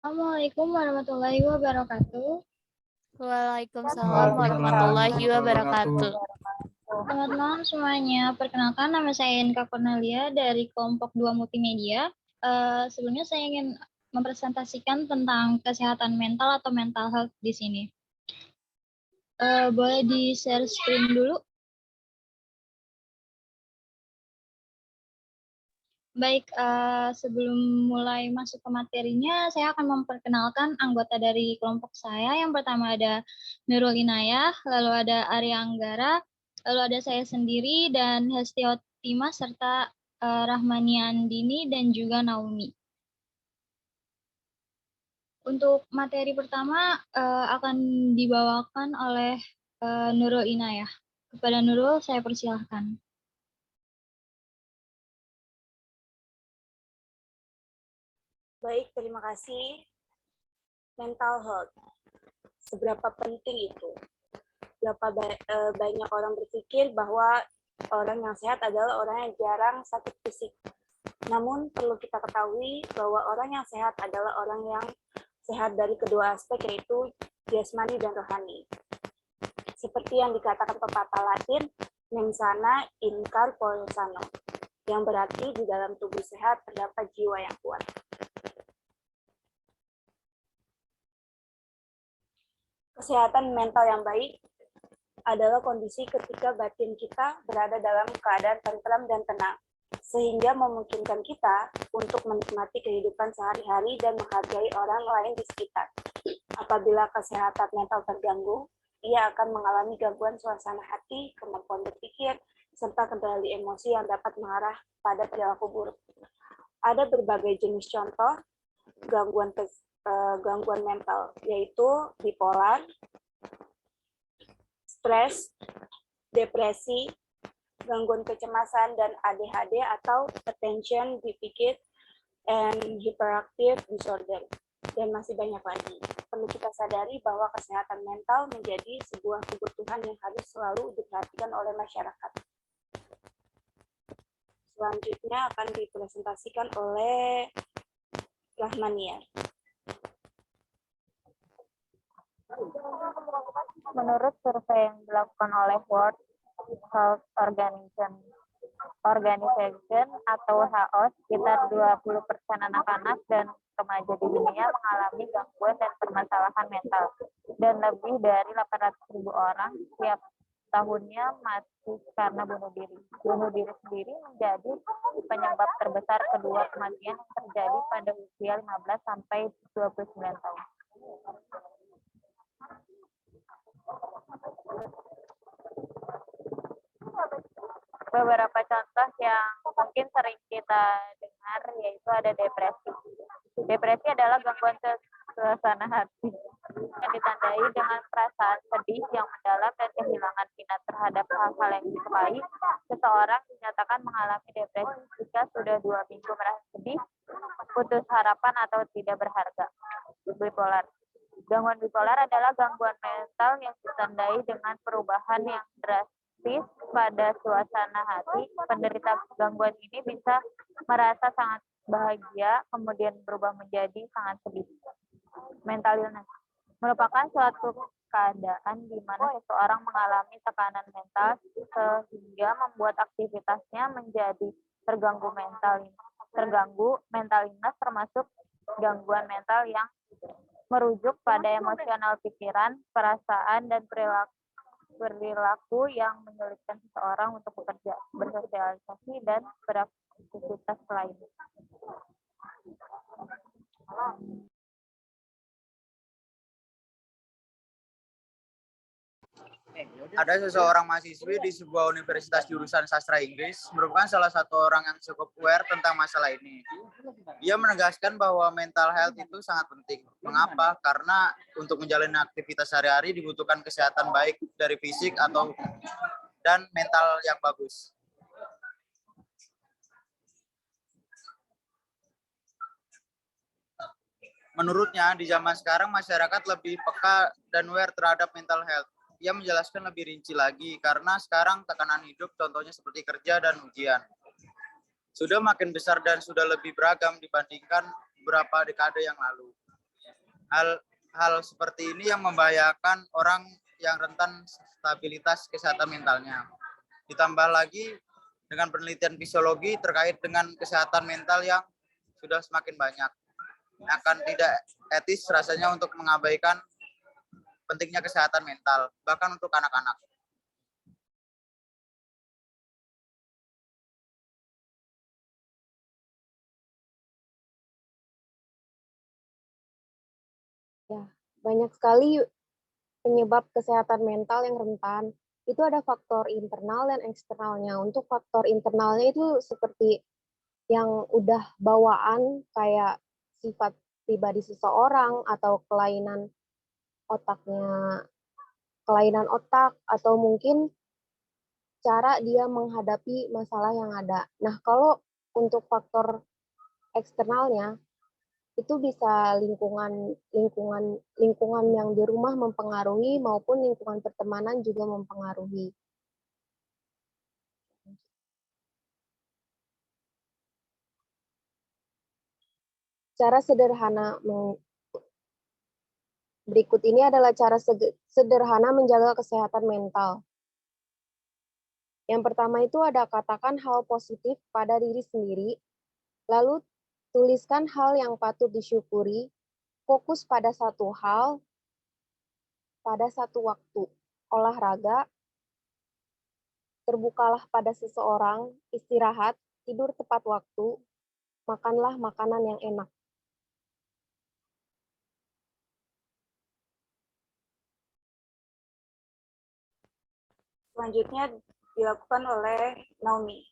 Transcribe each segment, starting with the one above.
Assalamualaikum warahmatullahi wabarakatuh. Waalaikumsalam warahmatullahi wabarakatuh. Selamat malam semuanya. Perkenalkan, nama saya Inka Cornelia dari kelompok 2 Multimedia. Sebelumnya saya ingin mempresentasikan tentang kesehatan mental atau mental health di sini. Boleh di-share screen dulu? Baik, sebelum mulai masuk ke materinya, saya akan memperkenalkan anggota dari kelompok saya. Yang pertama ada Nurul Inayah, lalu ada Arya Anggara, lalu ada saya sendiri, dan Hestiotima, serta Rahmani Andini, dan juga Naomi. Untuk materi pertama akan dibawakan oleh Nurul Inayah. Kepada Nurul, saya persilahkan. Baik, terima kasih. Mental health, seberapa penting itu? Berapa banyak orang berpikir bahwa orang yang sehat adalah orang yang jarang sakit fisik. Namun perlu kita ketahui bahwa orang yang sehat adalah orang yang sehat dari kedua aspek, yaitu jasmani dan rohani. Seperti yang dikatakan pepatah Latin, mens sana in corpore sano, yang berarti di dalam tubuh sehat terdapat jiwa yang kuat. Kesehatan mental yang baik adalah kondisi ketika batin kita berada dalam keadaan tentram dan tenang, sehingga memungkinkan kita untuk menikmati kehidupan sehari-hari dan menghargai orang lain di sekitar. Apabila kesehatan mental terganggu, ia akan mengalami gangguan suasana hati, kemampuan berpikir, serta kendali emosi yang dapat mengarah pada perilaku buruk. Ada berbagai jenis contoh gangguan mental, yaitu bipolar, stres, depresi, gangguan kecemasan dan ADHD atau attention deficit and hyperactive disorder, dan masih banyak lagi. Perlu kita sadari bahwa kesehatan mental menjadi sebuah kebutuhan yang harus selalu diperhatikan oleh masyarakat. Selanjutnya akan dipresentasikan oleh Rahmania. Menurut survei yang dilakukan oleh World Health Organization atau WHO, sekitar 20% anak-anak dan remaja di dunia mengalami gangguan dan permasalahan mental, dan lebih dari 800.000 orang setiap tahunnya mati karena bunuh diri. Bunuh diri sendiri menjadi penyebab terbesar kedua kematian yang terjadi pada usia 15 sampai 29 tahun. Beberapa contoh yang mungkin sering kita dengar yaitu ada depresi. Depresi adalah gangguan suasana hati yang ditandai dengan perasaan sedih yang mendalam dan kehilangan minat terhadap hal-hal yang disukai. Seseorang dinyatakan mengalami depresi jika sudah 2 minggu merasa sedih, putus harapan atau tidak berharga. Bipolar. Gangguan bipolar adalah gangguan mental yang ditandai dengan perubahan yang drastis pada suasana hati. Penderita gangguan ini bisa merasa sangat bahagia, kemudian berubah menjadi sangat sedih. Mental illness merupakan suatu keadaan di mana seseorang mengalami tekanan mental sehingga membuat aktivitasnya menjadi terganggu. Mental illness termasuk gangguan mental yang merujuk pada emosional pikiran, perasaan, dan perilaku yang menyulitkan seseorang untuk bekerja, bersosialisasi, dan beraktivitas lainnya. Ada seseorang mahasiswi di sebuah universitas jurusan sastra Inggris, merupakan salah satu orang yang cukup aware tentang masalah ini. Ia menegaskan bahwa mental health itu sangat penting. Mengapa? Karena untuk menjalani aktivitas sehari-hari dibutuhkan kesehatan baik dari fisik dan mental yang bagus. Menurutnya, di zaman sekarang masyarakat lebih peka dan aware terhadap mental health. Ia menjelaskan lebih rinci lagi, karena sekarang tekanan hidup contohnya seperti kerja dan ujian sudah makin besar dan sudah lebih beragam dibandingkan beberapa dekade yang lalu. Hal seperti ini yang membahayakan orang yang rentan stabilitas kesehatan mentalnya. Ditambah lagi dengan penelitian fisiologi terkait dengan kesehatan mental yang sudah semakin banyak. Akan tidak etis rasanya untuk mengabaikan pentingnya kesehatan mental, bahkan untuk anak-anak. Ya, banyak sekali penyebab kesehatan mental yang rentan. Itu ada faktor internal dan eksternalnya. Untuk faktor internalnya itu seperti yang udah bawaan kayak sifat pribadi seseorang atau kelainan otak atau mungkin cara dia menghadapi masalah yang ada. Nah, kalau untuk faktor eksternalnya itu bisa lingkungan yang di rumah mempengaruhi maupun lingkungan pertemanan juga mempengaruhi. Cara sederhana berikut ini adalah cara sederhana menjaga kesehatan mental. Yang pertama itu ada katakan hal positif pada diri sendiri, lalu tuliskan hal yang patut disyukuri, fokus pada satu hal, pada satu waktu. Olahraga, terbukalah pada seseorang, istirahat, tidur tepat waktu, makanlah makanan yang enak. Selanjutnya dilakukan oleh Naomi.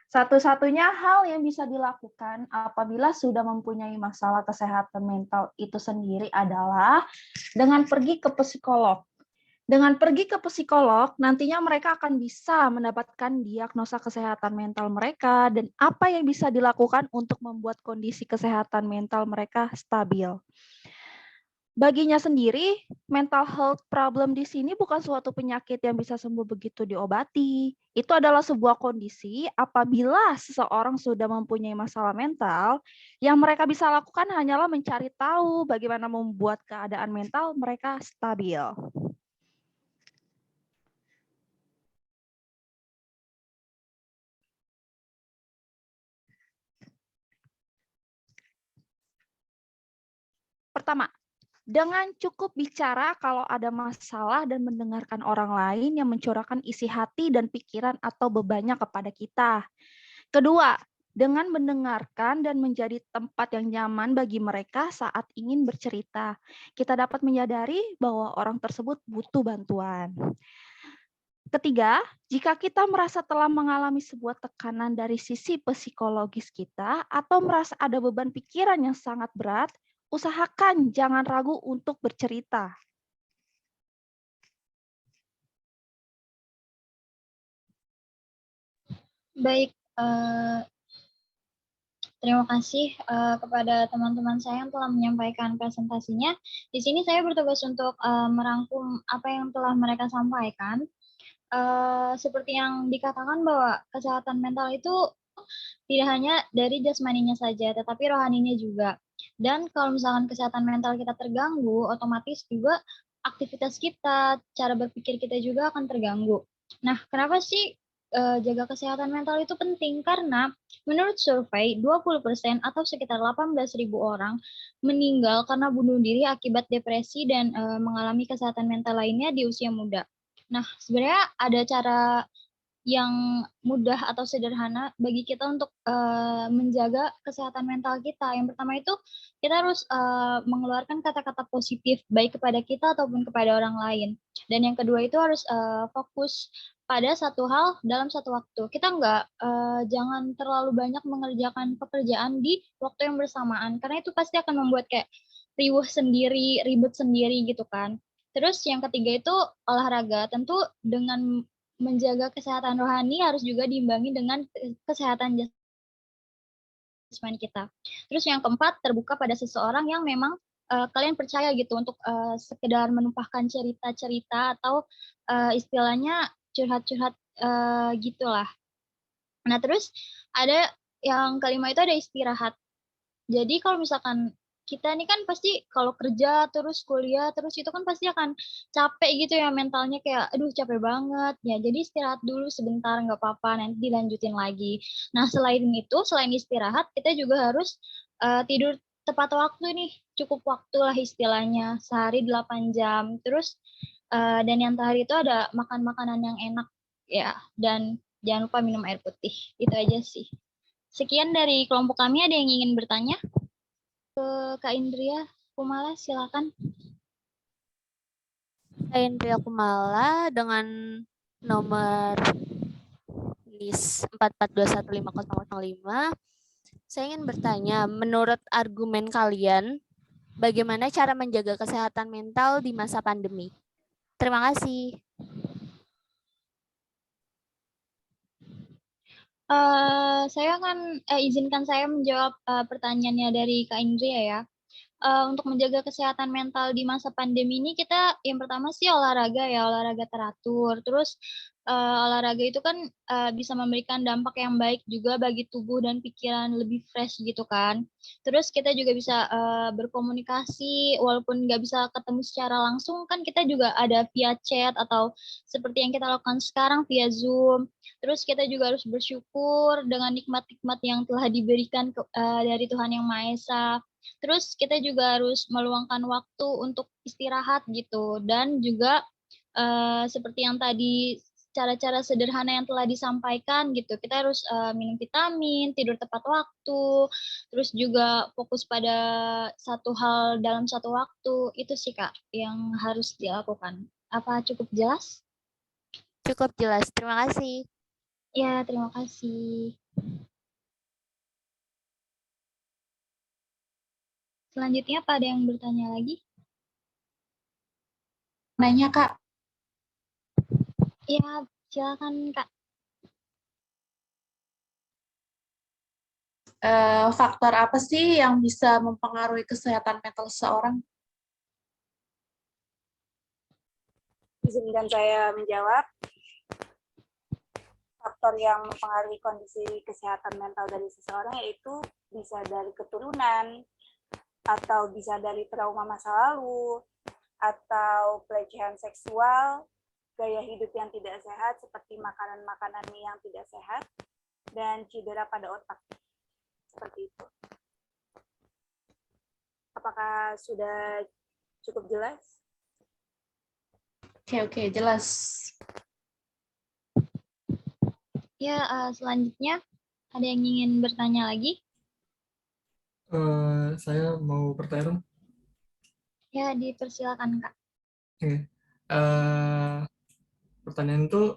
Satu-satunya hal yang bisa dilakukan apabila sudah mempunyai masalah kesehatan mental itu sendiri adalah dengan pergi ke psikolog. Dengan pergi ke psikolog, nantinya mereka akan bisa mendapatkan diagnosa kesehatan mental mereka dan apa yang bisa dilakukan untuk membuat kondisi kesehatan mental mereka stabil. Baginya sendiri, mental health problem di sini bukan suatu penyakit yang bisa sembuh begitu diobati. Itu adalah sebuah kondisi apabila seseorang sudah mempunyai masalah mental, yang mereka bisa lakukan hanyalah mencari tahu bagaimana membuat keadaan mental mereka stabil. Pertama, dengan cukup bicara kalau ada masalah dan mendengarkan orang lain yang mencurahkan isi hati dan pikiran atau bebannya kepada kita. Kedua, dengan mendengarkan dan menjadi tempat yang nyaman bagi mereka saat ingin bercerita. Kita dapat menyadari bahwa orang tersebut butuh bantuan. Ketiga, jika kita merasa telah mengalami sebuah tekanan dari sisi psikologis kita atau merasa ada beban pikiran yang sangat berat, usahakan jangan ragu untuk bercerita. Baik, terima kasih kepada teman-teman saya yang telah menyampaikan presentasinya. Di sini saya bertugas untuk merangkum apa yang telah mereka sampaikan. Seperti yang dikatakan bahwa kesehatan mental itu tidak hanya dari jasmaninya saja, tetapi rohaninya juga. Dan kalau misalkan kesehatan mental kita terganggu, otomatis juga aktivitas kita, cara berpikir kita juga akan terganggu. Nah, kenapa sih jaga kesehatan mental itu penting? Karena menurut survei, 20% atau sekitar 18.000 orang meninggal karena bunuh diri akibat depresi dan mengalami kesehatan mental lainnya di usia muda. Nah, sebenarnya ada cara yang mudah atau sederhana bagi kita untuk menjaga kesehatan mental kita. Yang pertama itu kita harus mengeluarkan kata-kata positif baik kepada kita ataupun kepada orang lain. Dan yang kedua itu harus fokus pada satu hal dalam satu waktu. Kita jangan terlalu banyak mengerjakan pekerjaan di waktu yang bersamaan, karena itu pasti akan membuat kayak riuh sendiri, ribet sendiri gitu kan. Terus yang ketiga itu olahraga. Tentu dengan menjaga kesehatan rohani harus juga diimbangi dengan kesehatan jasmani kita. Terus yang keempat, terbuka pada seseorang yang memang kalian percaya gitu untuk sekedar menumpahkan cerita-cerita atau istilahnya curhat-curhat gitulah. Nah, terus ada yang kelima itu ada istirahat. Jadi kalau misalkan kita nih kan pasti kalau kerja terus kuliah terus itu kan pasti akan capek gitu ya mentalnya kayak aduh capek banget ya jadi istirahat dulu sebentar nggak apa-apa nanti dilanjutin lagi. Nah selain itu selain istirahat kita juga harus tidur tepat waktu nih cukup waktu lah istilahnya sehari 8 jam terus dan yang terakhir itu ada makan makanan yang enak ya dan jangan lupa minum air putih itu aja sih. Sekian dari kelompok kami ada yang ingin bertanya? Kak Indria Kumala, silakan. Kak Indria Kumala dengan nomor list 44215005. Saya ingin bertanya, menurut argumen kalian, bagaimana cara menjaga kesehatan mental di masa pandemi? Terima kasih. Saya akan izinkan saya menjawab pertanyaannya dari Kak Indria ya. Untuk menjaga kesehatan mental di masa pandemi ini kita yang pertama sih olahraga ya, olahraga teratur. Terus olahraga itu kan bisa memberikan dampak yang baik juga bagi tubuh dan pikiran lebih fresh gitu kan. Terus kita juga bisa berkomunikasi walaupun nggak bisa ketemu secara langsung kan kita juga ada via chat atau seperti yang kita lakukan sekarang via Zoom. Terus kita juga harus bersyukur dengan nikmat-nikmat yang telah diberikan dari Tuhan Yang Maha Esa. Terus kita juga harus meluangkan waktu untuk istirahat gitu dan juga seperti yang tadi cara-cara sederhana yang telah disampaikan gitu. Kita harus minum vitamin, tidur tepat waktu, terus juga fokus pada satu hal dalam satu waktu. Itu sih Kak yang harus dilakukan. Apa cukup jelas? Cukup jelas, terima kasih. Ya, terima kasih. Selanjutnya, apa ada yang bertanya lagi? Nanya, Kak. Ya, silakan Kak. Faktor apa sih yang bisa mempengaruhi kesehatan mental seseorang? Izinkan saya menjawab. Faktor yang mempengaruhi kondisi kesehatan mental dari seseorang yaitu bisa dari keturunan, atau bisa dari trauma masa lalu, atau pelecehan seksual, gaya hidup yang tidak sehat seperti makanan-makanan yang tidak sehat, dan cedera pada otak. Seperti itu. Apakah sudah cukup jelas? Oke, jelas. Ya, selanjutnya ada yang ingin bertanya lagi? Saya mau bertanya dong. Ya, dipersilakan Kak. Oke. Pertanyaan itu,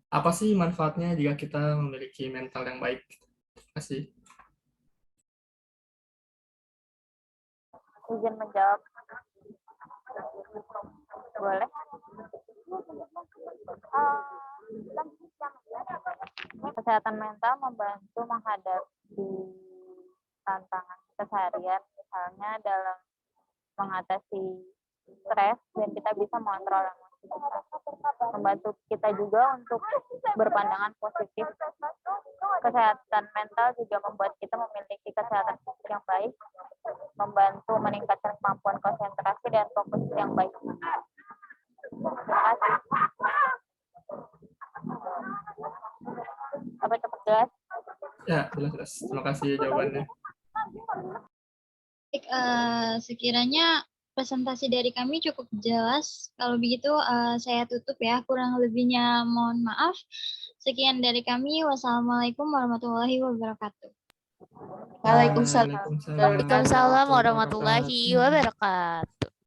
apa sih manfaatnya jika kita memiliki mental yang baik? Terima kasih. Izin menjawab. Boleh? Kesehatan mental membantu menghadapi tantangan keseharian, misalnya dalam mengatasi stres, dan kita bisa mengontrol emosi kita. Membantu kita juga untuk berpandangan positif. Kesehatan mental juga membuat kita memiliki kesehatan fisik yang baik, membantu meningkatkan kemampuan konsentrasi dan fokus yang baik. Terima kasih. Apa cukup jelas? Ya, jelas. Terima kasih jawabannya. Baik, sekiranya presentasi dari kami cukup jelas. Kalau begitu saya tutup ya, kurang lebihnya mohon maaf. Sekian dari kami. Wassalamualaikum warahmatullahi wabarakatuh. Waalaikumsalam. Waalaikumsalam warahmatullahi wabarakatuh.